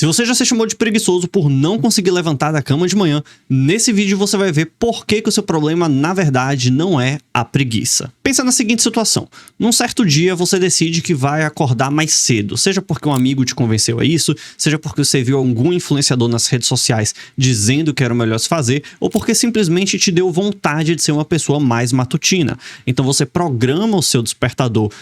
Se você já se chamou de preguiçoso por não conseguir levantar da cama de manhã, nesse vídeo você vai ver por que o seu problema na verdade não é a preguiça. Pensa na seguinte situação: num certo dia você decide que vai acordar mais cedo, seja porque um amigo te convenceu a isso, seja porque você viu algum influenciador nas redes sociais dizendo que era o melhor se fazer, ou porque simplesmente te deu vontade de ser uma pessoa mais matutina. Então você programa o seu despertador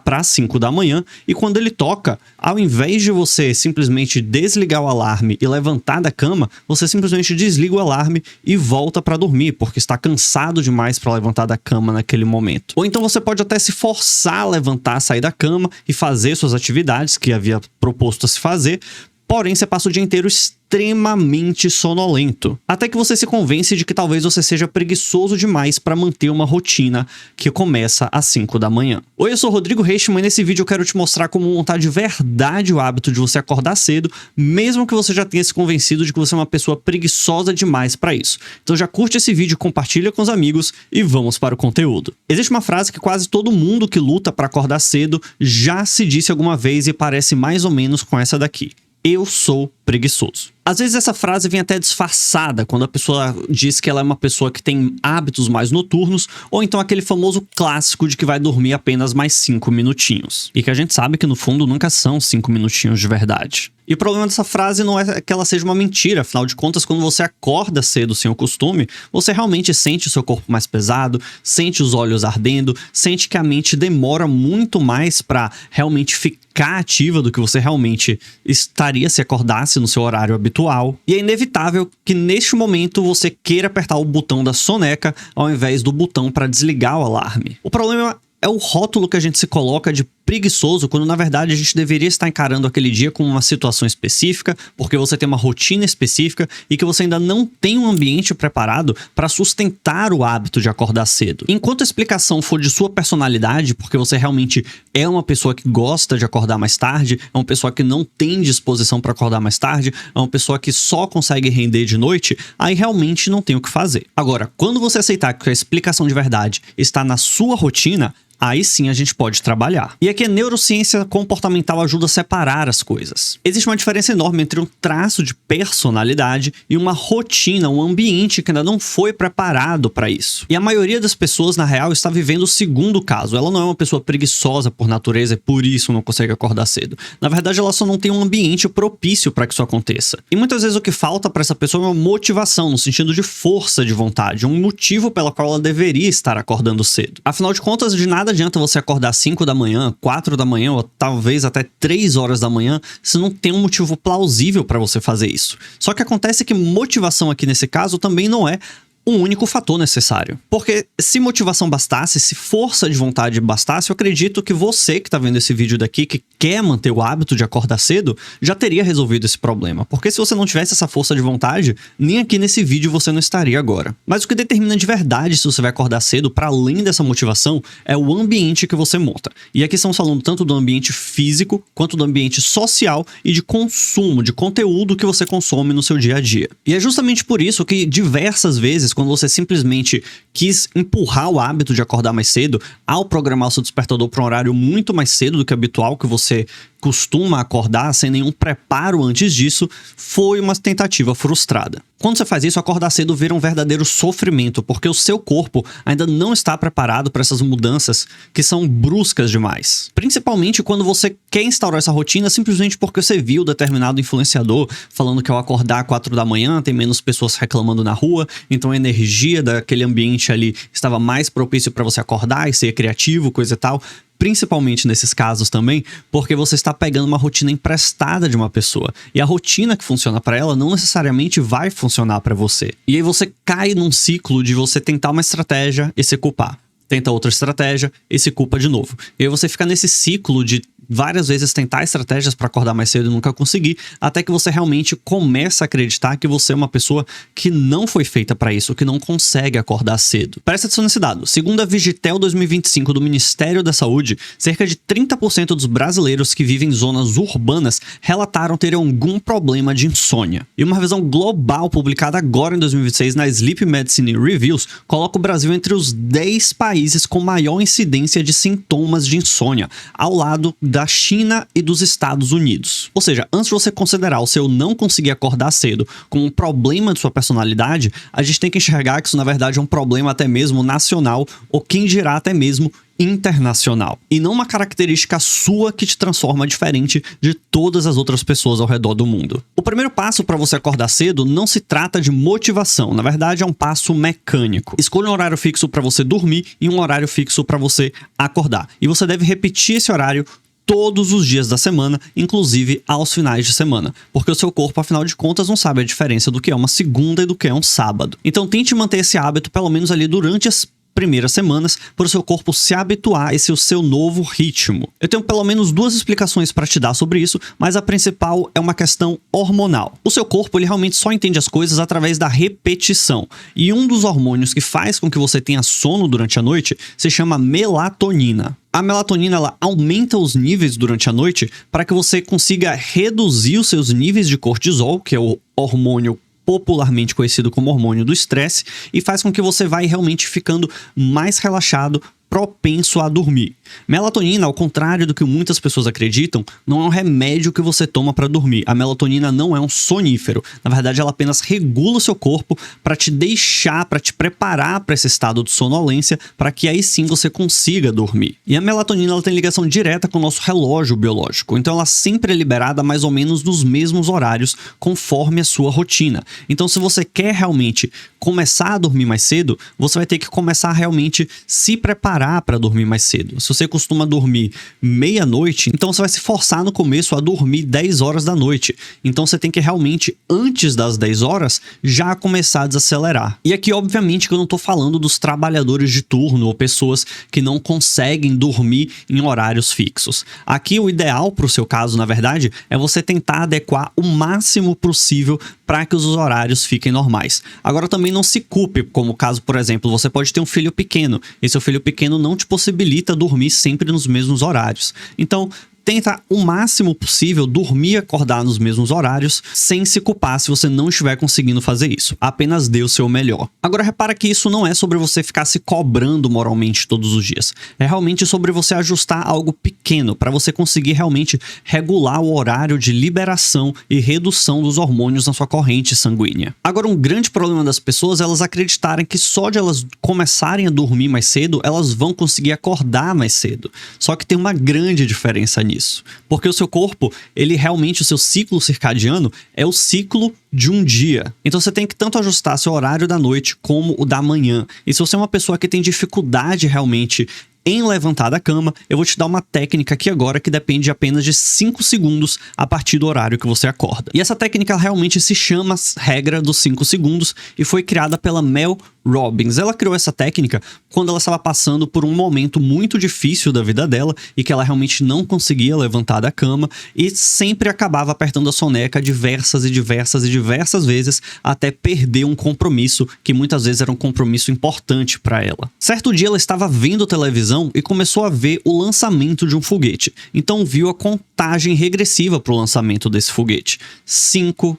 para 5 da manhã e quando ele toca, ao invés de você simplesmente desligar o alarme e levantar da cama, você simplesmente desliga o alarme e volta para dormir, porque está cansado demais para levantar da cama naquele momento. Ou então você pode até se forçar a levantar, sair da cama e fazer suas atividades que havia proposto a se fazer, porém você passa o dia inteiro extremamente sonolento, até que você se convence de que talvez você seja preguiçoso demais para manter uma rotina que começa às 5 da manhã. Oi, eu sou o Rodrigo Reichmann e nesse vídeo eu quero te mostrar como montar de verdade o hábito de você acordar cedo, mesmo que você já tenha se convencido de que você é uma pessoa preguiçosa demais para isso. Então já curte esse vídeo, compartilha com os amigos e vamos para o conteúdo. Existe uma frase que quase todo mundo que luta para acordar cedo já se disse alguma vez e parece mais ou menos com essa daqui: eu sou preguiçoso. Às vezes essa frase vem até disfarçada quando a pessoa diz que ela é uma pessoa que tem hábitos mais noturnos, ou então aquele famoso clássico de que vai dormir apenas mais 5 minutinhos. E que a gente sabe que no fundo nunca são 5 minutinhos de verdade. E o problema dessa frase não é que ela seja uma mentira, afinal de contas, quando você acorda cedo sem o costume, você realmente sente o seu corpo mais pesado, sente os olhos ardendo, sente que a mente demora muito mais para realmente ficar ativa do que você realmente estaria se acordasse no seu horário habitual. E é inevitável que neste momento você queira apertar o botão da soneca ao invés do botão para desligar o alarme. O problema é o rótulo que a gente se coloca de preguiçoso, quando na verdade a gente deveria estar encarando aquele dia como uma situação específica, porque você tem uma rotina específica e que você ainda não tem um ambiente preparado para sustentar o hábito de acordar cedo. Enquanto a explicação for de sua personalidade, porque você realmente é uma pessoa que gosta de acordar mais tarde, é uma pessoa que não tem disposição para acordar mais tarde, é uma pessoa que só consegue render de noite, aí realmente não tem o que fazer. Agora, quando você aceitar que a explicação de verdade está na sua rotina, aí sim a gente pode trabalhar. E aqui a neurociência comportamental ajuda a separar as coisas. Existe uma diferença enorme entre um traço de personalidade e uma rotina, um ambiente que ainda não foi preparado para isso. E a maioria das pessoas, na real, está vivendo o segundo caso. Ela não é uma pessoa preguiçosa por natureza e por isso não consegue acordar cedo. Na verdade, ela só não tem um ambiente propício para que isso aconteça. E muitas vezes o que falta para essa pessoa é uma motivação, no sentido de força de vontade, um motivo pelo qual ela deveria estar acordando cedo. Afinal de contas, de nada adianta você acordar 5 da manhã, 4 da manhã ou talvez até 3 horas da manhã se não tem um motivo plausível para você fazer isso. Só que acontece que motivação aqui nesse caso também não é um único fator necessário. Porque se motivação bastasse, se força de vontade bastasse, eu acredito que você que está vendo esse vídeo daqui, que quer manter o hábito de acordar cedo, já teria resolvido esse problema. Porque se você não tivesse essa força de vontade, nem aqui nesse vídeo você não estaria agora. Mas o que determina de verdade se você vai acordar cedo, para além dessa motivação, é o ambiente que você monta. E aqui estamos falando tanto do ambiente físico, quanto do ambiente social e de consumo, de conteúdo que você consome no seu dia a dia. E é justamente por isso que diversas vezes, quando você simplesmente quis empurrar o hábito de acordar mais cedo, ao programar o seu despertador para um horário muito mais cedo do que o habitual que você costuma acordar, sem nenhum preparo antes disso, foi uma tentativa frustrada. Quando você faz isso, acordar cedo vira um verdadeiro sofrimento, porque o seu corpo ainda não está preparado para essas mudanças que são bruscas demais. Principalmente quando você quer instaurar essa rotina simplesmente porque você viu determinado influenciador falando que ao acordar às 4 da manhã tem menos pessoas reclamando na rua, então a energia daquele ambiente ali estava mais propício para você acordar e ser criativo, coisa e tal. Principalmente nesses casos também, porque você está pegando uma rotina emprestada de uma pessoa. E a rotina que funciona para ela não necessariamente vai funcionar para você. E aí você cai num ciclo de você tentar uma estratégia e se culpar. Tenta outra estratégia e se culpa de novo. E aí você fica nesse ciclo de várias vezes tentar estratégias para acordar mais cedo e nunca conseguir, até que você realmente começa a acreditar que você é uma pessoa que não foi feita para isso, que não consegue acordar cedo. Presta atenção nesse dado. Segundo a Vigitel 2025 do Ministério da Saúde, cerca de 30% dos brasileiros que vivem em zonas urbanas relataram ter algum problema de insônia. E uma revisão global publicada agora em 2026 na Sleep Medicine Reviews coloca o Brasil entre os 10 países com maior incidência de sintomas de insônia, ao lado da da China e dos Estados Unidos. Ou seja, antes de você considerar o seu não conseguir acordar cedo como um problema de sua personalidade, a gente tem que enxergar que isso na verdade é um problema até mesmo nacional, ou quem dirá até mesmo internacional, e não uma característica sua que te transforma diferente de todas as outras pessoas ao redor do mundo. O primeiro passo para você acordar cedo não se trata de motivação, na verdade é um passo mecânico. Escolha um horário fixo para você dormir e um horário fixo para você acordar, e você deve repetir esse horário todos os dias da semana, inclusive aos finais de semana, porque o seu corpo, afinal de contas, não sabe a diferença do que é uma segunda e do que é um sábado. Então tente manter esse hábito pelo menos ali durante as primeiras semanas, para o seu corpo se habituar a esse seu novo ritmo. Eu tenho pelo menos duas explicações para te dar sobre isso, mas a principal é uma questão hormonal. O seu corpo ele realmente só entende as coisas através da repetição, e um dos hormônios que faz com que você tenha sono durante a noite se chama melatonina. A melatonina ela aumenta os níveis durante a noite para que você consiga reduzir os seus níveis de cortisol, que é o hormônio popularmente conhecido como hormônio do estresse, e faz com que você vai realmente ficando mais relaxado, propenso a dormir. Melatonina, ao contrário do que muitas pessoas acreditam, não é um remédio que você toma para dormir. A melatonina não é um sonífero. Na verdade, ela apenas regula o seu corpo para te deixar, para te preparar para esse estado de sonolência, para que aí sim você consiga dormir. E a melatonina ela tem ligação direta com o nosso relógio biológico. Então ela sempre é liberada mais ou menos nos mesmos horários, conforme a sua rotina. Então se você quer realmente começar a dormir mais cedo, você vai ter que começar a realmente se preparar para dormir mais cedo. Se você costuma dormir meia-noite, então você vai se forçar no começo a dormir 10 horas da noite. Então você tem que realmente, antes das 10 horas, já começar a desacelerar. E aqui, obviamente, que eu não estou falando dos trabalhadores de turno ou pessoas que não conseguem dormir em horários fixos. Aqui, o ideal para o seu caso, na verdade, é você tentar adequar o máximo possível para que os horários fiquem normais. Agora, também não se culpe, como caso, por exemplo, você pode ter um filho pequeno, e seu filho pequeno não te possibilita dormir sempre nos mesmos horários. Então, tenta o máximo possível dormir e acordar nos mesmos horários, sem se culpar se você não estiver conseguindo fazer isso. Apenas dê o seu melhor. Agora, repara que isso não é sobre você ficar se cobrando moralmente todos os dias. É realmente sobre você ajustar algo pequeno, para você conseguir realmente regular o horário de liberação e redução dos hormônios na sua corrente sanguínea. Agora, um grande problema das pessoas é elas acreditarem que só de elas começarem a dormir mais cedo, elas vão conseguir acordar mais cedo. Só que tem uma grande diferença nisso. Porque o seu corpo, ele realmente, o seu ciclo circadiano é o ciclo de um dia. Então você tem que tanto ajustar seu horário da noite como o da manhã. E se você é uma pessoa que tem dificuldade realmente em levantar da cama, eu vou te dar uma técnica aqui agora que depende apenas de 5 segundos a partir do horário que você acorda. E essa técnica realmente se chama regra dos 5 segundos e foi criada pela Mel Robbins. Ela criou essa técnica quando ela estava passando por um momento muito difícil da vida dela e que ela realmente não conseguia levantar da cama e sempre acabava apertando a soneca diversas vezes até perder um compromisso que muitas vezes era um compromisso importante para ela. Certo dia ela estava vendo televisão e começou a ver o lançamento de um foguete. Então viu a contagem regressiva para o lançamento desse foguete. 5,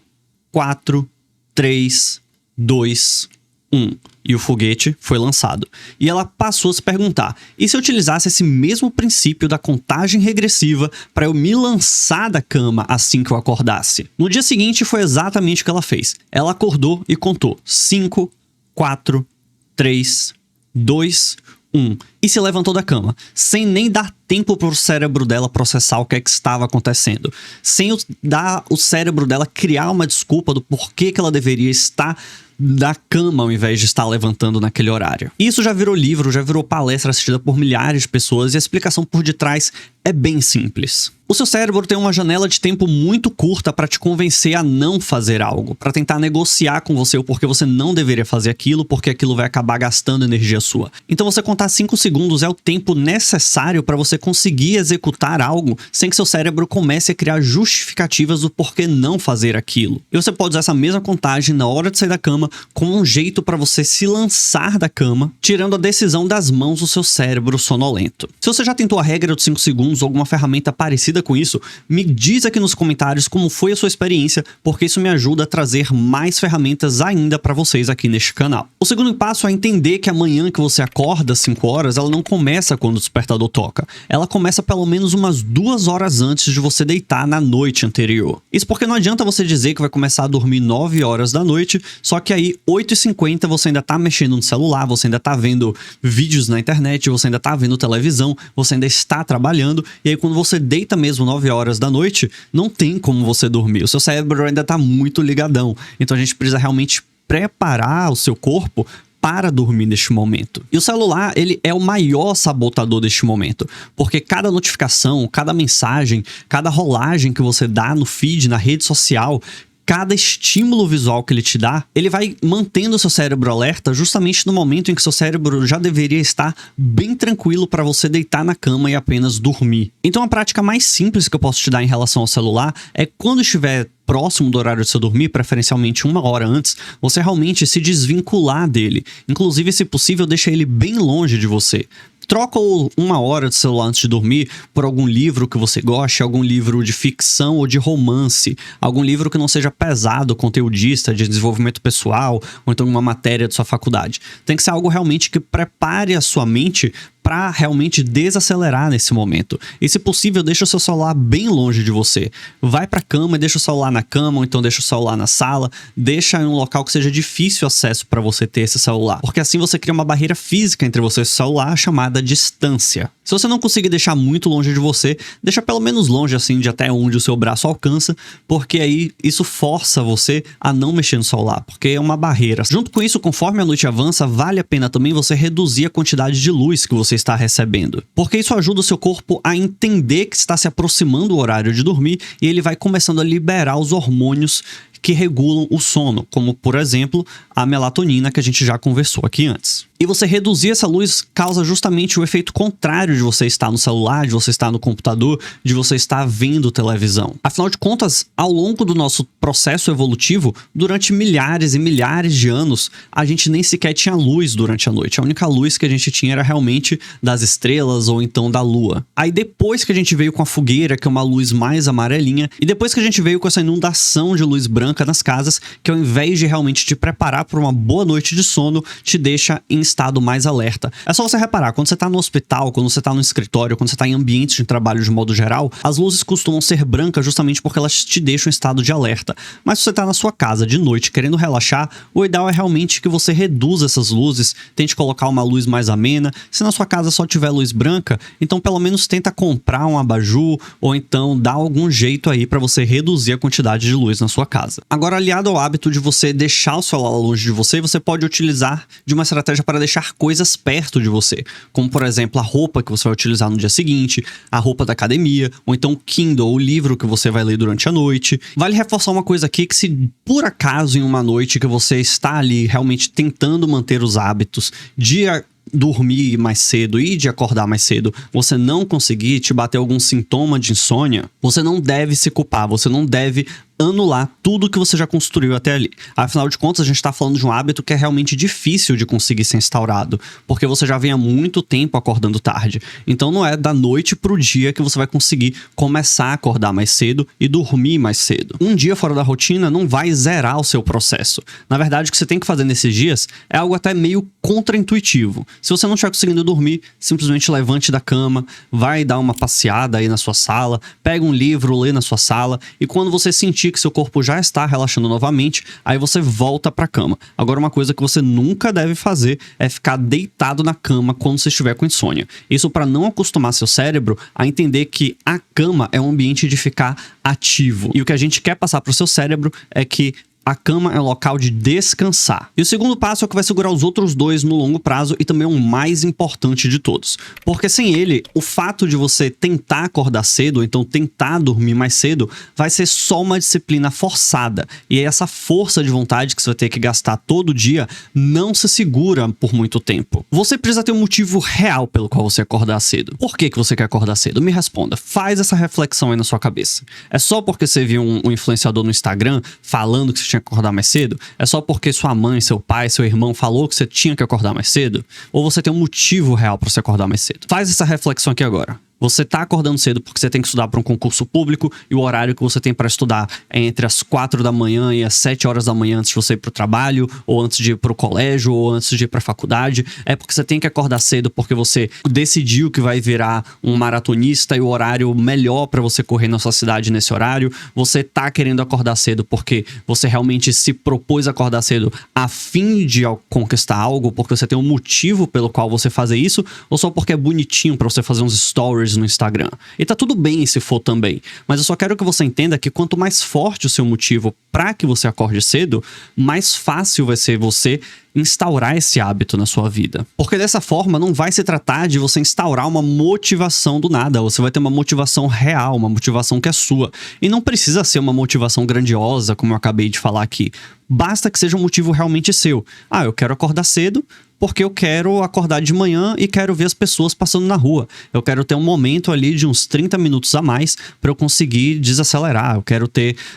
4, 3, 2, 1. E o foguete foi lançado. E ela passou a se perguntar, e se eu utilizasse esse mesmo princípio da contagem regressiva para eu me lançar da cama assim que eu acordasse? No dia seguinte foi exatamente o que ela fez. Ela acordou e contou 5, 4, 3, 2, 1. E se levantou da cama, sem nem dar tempo para o cérebro dela processar o que é que estava acontecendo. Sem dar o cérebro dela criar uma desculpa do porquê que ela deveria estar da cama ao invés de estar levantando naquele horário. Isso já virou livro, já virou palestra assistida por milhares de pessoas e a explicação por detrás é bem simples. O seu cérebro tem uma janela de tempo muito curta para te convencer a não fazer algo, para tentar negociar com você o porquê você não deveria fazer aquilo, porque aquilo vai acabar gastando energia sua. Então você contar 5 segundos é o tempo necessário para você conseguir executar algo sem que seu cérebro comece a criar justificativas do porquê não fazer aquilo. E você pode usar essa mesma contagem na hora de sair da cama como um jeito para você se lançar da cama, tirando a decisão das mãos do seu cérebro sonolento. Se você já tentou a regra dos 5 segundos alguns, alguma ferramenta parecida com isso, me diz aqui nos comentários como foi a sua experiência, porque isso me ajuda a trazer mais ferramentas ainda para vocês aqui neste canal. O segundo passo é entender que a manhã que você acorda às 5 horas, ela não começa quando o despertador toca. Ela começa pelo menos umas 2 horas antes de você deitar na noite anterior. Isso porque não adianta você dizer que vai começar a dormir 9 horas da noite, só que aí 8h50 você ainda tá mexendo no celular, você ainda tá vendo vídeos na internet, você ainda tá vendo televisão, você ainda está trabalhando, e aí quando você deita mesmo 9 horas da noite, não tem como você dormir. O seu cérebro ainda tá muito ligadão. Então a gente precisa realmente preparar o seu corpo para dormir neste momento. E o celular, ele é o maior sabotador deste momento, porque cada notificação, cada mensagem, cada rolagem que você dá no feed, na rede social, cada estímulo visual que ele te dá, ele vai mantendo o seu cérebro alerta justamente no momento em que seu cérebro já deveria estar bem tranquilo para você deitar na cama e apenas dormir. Então a prática mais simples que eu posso te dar em relação ao celular é quando estiver próximo do horário de você dormir, preferencialmente 1 hora antes, você realmente se desvincular dele. Inclusive, se possível, deixa ele bem longe de você. Troca 1 hora de celular antes de dormir por algum livro que você goste, algum livro de ficção ou de romance, algum livro que não seja pesado, conteudista, de desenvolvimento pessoal, ou então uma matéria de sua faculdade. Tem que ser algo realmente que prepare a sua mente para realmente desacelerar nesse momento. E se possível, deixa o seu celular bem longe de você. Vai para a cama e deixa o celular na cama, ou então deixa o celular na sala, deixa em um local que seja difícil acesso para você ter esse celular. Porque assim você cria uma barreira física entre você e o celular, chamada distância. Se você não conseguir deixar muito longe de você, deixa pelo menos longe assim de até onde o seu braço alcança, porque aí isso força você a não mexer no celular, porque é uma barreira. Junto com isso, conforme a noite avança, vale a pena também você reduzir a quantidade de luz que você está recebendo, porque isso ajuda o seu corpo a entender que está se aproximando o horário de dormir e ele vai começando a liberar os hormônios que regulam o sono, como por exemplo a melatonina, que a gente já conversou aqui antes. E você reduzir essa luz causa justamente o efeito contrário de você estar no celular, de você estar no computador, de você estar vendo televisão. Afinal de contas, ao longo do nosso processo evolutivo, durante milhares e milhares de anos, a gente nem sequer tinha luz durante a noite. A única luz que a gente tinha era realmente das estrelas ou então da lua. Aí depois que a gente veio com a fogueira, que é uma luz mais amarelinha, e depois que a gente veio com essa inundação de luz branca nas casas, que ao invés de realmente te preparar para uma boa noite de sono, te deixa em estado mais alerta. É só você reparar, quando você tá no hospital, quando você tá no escritório, quando você tá em ambientes de trabalho de modo geral, as luzes costumam ser brancas justamente porque elas te deixam em estado de alerta. Mas se você tá na sua casa de noite querendo relaxar, o ideal é realmente que você reduza essas luzes, tente colocar uma luz mais amena. Se na sua casa só tiver luz branca, então pelo menos tenta comprar um abajur ou então dá algum jeito aí para você reduzir a quantidade de luz na sua casa. Agora, aliado ao hábito de você deixar o celular longe de você pode utilizar de uma estratégia para deixar coisas perto de você, como por exemplo a roupa que você vai utilizar no dia seguinte, a roupa da academia, ou então o Kindle, o livro que você vai ler durante a noite. Vale reforçar uma coisa aqui, que se por acaso em uma noite que você está ali realmente tentando manter os hábitos de dormir mais cedo e de acordar mais cedo, você não conseguir, te bater algum sintoma de insônia, você não deve se culpar, você não deve anular tudo que você já construiu até ali. Afinal de contas, a gente está falando de um hábito que é realmente difícil de conseguir ser instaurado, porque você já vem há muito tempo acordando tarde. Então não é da noite pro dia que você vai conseguir começar a acordar mais cedo e dormir mais cedo. Um dia fora da rotina não vai zerar o seu processo. Na verdade, o que você tem que fazer nesses dias é algo até meio contraintuitivo. Se você não estiver conseguindo dormir, simplesmente levante da cama, vai dar uma passeada aí na sua sala, pega um livro, lê na sua sala, e quando você sentir que seu corpo já está relaxando novamente, aí você volta pra cama. Agora, uma coisa que você nunca deve fazer é ficar deitado na cama quando você estiver com insônia. Isso para não acostumar seu cérebro a entender que a cama é um ambiente de ficar ativo. E o que a gente quer passar pro seu cérebro é que a cama é um local de descansar. E o segundo passo é o que vai segurar os outros dois no longo prazo e também é o mais importante de todos. Porque sem ele, o fato de você tentar acordar cedo, ou então tentar dormir mais cedo, vai ser só uma disciplina forçada. E essa força de vontade que você vai ter que gastar todo dia não se segura por muito tempo. Você precisa ter um motivo real pelo qual você acordar cedo. Por que você quer acordar cedo? Me responda. Faz essa reflexão aí na sua cabeça. É só porque você viu um influenciador no Instagram falando que você tinha que acordar mais cedo? É só porque sua mãe, seu pai, seu irmão falou que você tinha que acordar mais cedo? Ou você tem um motivo real para você acordar mais cedo? Faz essa reflexão aqui agora. Você tá acordando cedo porque você tem que estudar para um concurso público e o horário que você tem para estudar é entre as 4 da manhã e as 7 horas da manhã antes de você ir pro trabalho, ou antes de ir pro colégio, ou antes de ir pra faculdade. É porque você tem que acordar cedo porque você decidiu que vai virar um maratonista e o horário melhor para você correr na sua cidade nesse horário. Você tá querendo acordar cedo porque você realmente se propôs a acordar cedo a fim de conquistar algo, porque você tem um motivo pelo qual você fazer isso, ou só porque é bonitinho para você fazer uns stories no Instagram. E tá tudo bem se for também, mas eu só quero que você entenda que quanto mais forte o seu motivo para que você acorde cedo, mais fácil vai ser você instaurar esse hábito na sua vida. Porque dessa forma não vai se tratar de você instaurar uma motivação do nada, você vai ter uma motivação real, uma motivação que é sua. E não precisa ser uma motivação grandiosa, como eu acabei de falar aqui. Basta que seja um motivo realmente seu. Ah, eu quero acordar cedo porque eu quero acordar de manhã e quero ver as pessoas passando na rua. Eu quero ter um momento ali de uns 30 minutos a mais para eu conseguir desacelerar. Eu quero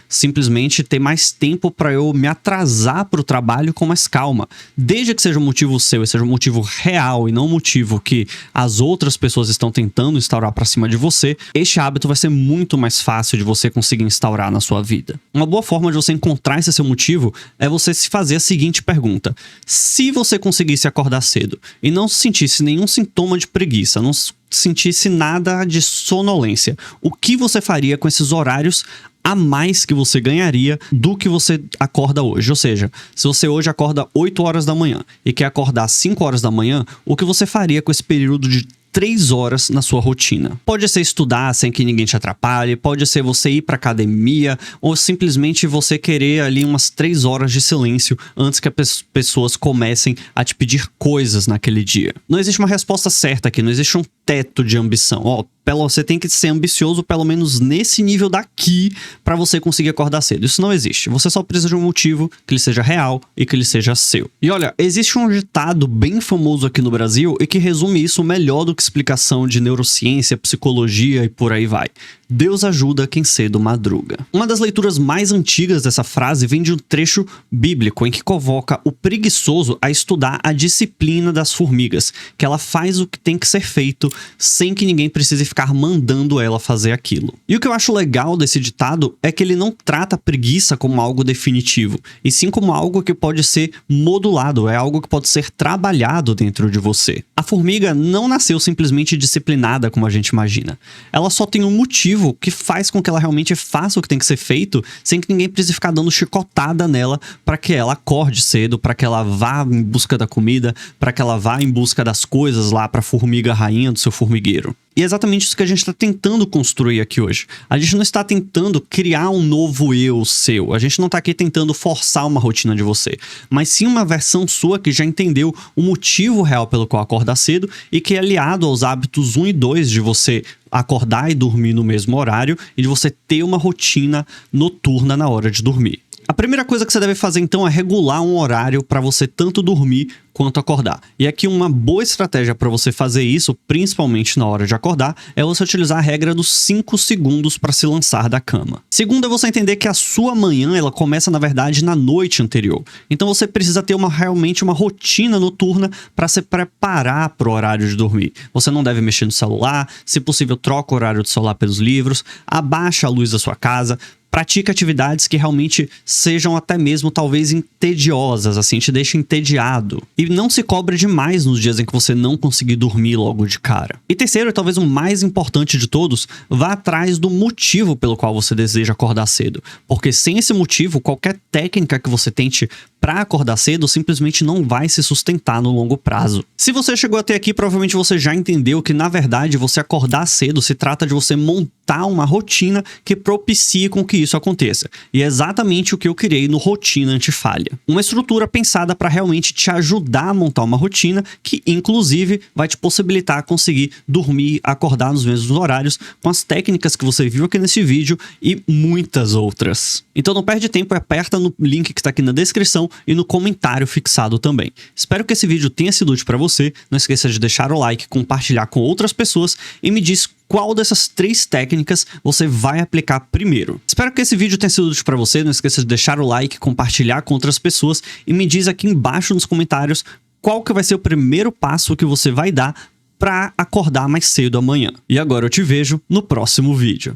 simplesmente ter mais tempo para eu me atrasar para o trabalho com mais calma. Desde que seja um motivo seu e seja um motivo real e não um motivo que as outras pessoas estão tentando instaurar para cima de você, este hábito vai ser muito mais fácil de você conseguir instaurar na sua vida. Uma boa forma de você encontrar esse seu motivo é você se fazer a seguinte pergunta: se você conseguisse acordar cedo e não sentisse nenhum sintoma de preguiça, não sentisse nada de sonolência, o que você faria com esses horários a mais que você ganharia do que você acorda hoje? Ou seja, se você hoje acorda 8 horas da manhã e quer acordar 5 horas da manhã, o que você faria com esse período de 3 horas na sua rotina? Pode ser estudar sem que ninguém te atrapalhe, pode ser você ir pra academia, ou simplesmente você querer ali umas 3 horas de silêncio antes que as pessoas comecem a te pedir coisas naquele dia. Não existe uma resposta certa aqui, não existe um teto de ambição. Você tem que ser ambicioso pelo menos nesse nível daqui para você conseguir acordar cedo. Isso não existe. Você só precisa de um motivo que ele seja real e que ele seja seu. E olha, existe um ditado bem famoso aqui no Brasil e que resume isso melhor do que explicação de neurociência, psicologia e por aí vai. Deus ajuda quem cedo madruga. Uma das leituras mais antigas dessa frase vem de um trecho bíblico em que convoca o preguiçoso a estudar a disciplina das formigas, que ela faz o que tem que ser feito sem que ninguém precise ficar mandando ela fazer aquilo. E o que eu acho legal desse ditado é que ele não trata a preguiça como algo definitivo, e sim como algo que pode ser modulado, é algo que pode ser trabalhado dentro de você. A formiga não nasceu simplesmente disciplinada como a gente imagina. Ela só tem um motivo que faz com que ela realmente faça o que tem que ser feito, sem que ninguém precise ficar dando chicotada nela para que ela acorde cedo, para que ela vá em busca da comida, para que ela vá em busca das coisas lá para a formiga rainha do seu formigueiro. E é exatamente isso que a gente está tentando construir aqui hoje. A gente não está tentando criar um novo eu seu. A gente não está aqui tentando forçar uma rotina de você. Mas sim uma versão sua que já entendeu o motivo real pelo qual acordar cedo e que é aliado aos hábitos 1 e 2 de você acordar e dormir no mesmo horário e de você ter uma rotina noturna na hora de dormir. A primeira coisa que você deve fazer então é regular um horário para você tanto dormir quanto acordar. E aqui uma boa estratégia para você fazer isso, principalmente na hora de acordar, é você utilizar a regra dos 5 segundos para se lançar da cama. Segundo é você entender que a sua manhã ela começa na verdade na noite anterior. Então você precisa ter realmente uma rotina noturna para se preparar para o horário de dormir. Você não deve mexer no celular, se possível troca o horário do celular pelos livros, abaixa a luz da sua casa, pratica atividades que realmente sejam até mesmo talvez entediosas, assim, te deixem entediado. E não se cobre demais nos dias em que você não conseguir dormir logo de cara. E terceiro, e talvez o mais importante de todos, vá atrás do motivo pelo qual você deseja acordar cedo. Porque sem esse motivo, qualquer técnica que você tente para acordar cedo simplesmente não vai se sustentar no longo prazo. Se você chegou até aqui, provavelmente você já entendeu que, na verdade, você acordar cedo se trata de você montar uma rotina que propicie com que isso aconteça. E é exatamente o que eu criei no Rotina Antifalha. Uma estrutura pensada para realmente te ajudar a montar uma rotina que, inclusive, vai te possibilitar conseguir dormir, acordar nos mesmos horários com as técnicas que você viu aqui nesse vídeo e muitas outras. Então não perde tempo e aperta no link que está aqui na descrição e no comentário fixado também. Espero que esse vídeo tenha sido útil para você. Não esqueça de deixar o like, compartilhar com outras pessoas e me diz qual dessas 3 técnicas você vai aplicar primeiro. Espero que esse vídeo tenha sido útil para você. Não esqueça de deixar o like, compartilhar com outras pessoas e me diz aqui embaixo nos comentários qual que vai ser o primeiro passo que você vai dar para acordar mais cedo amanhã. E agora eu te vejo no próximo vídeo.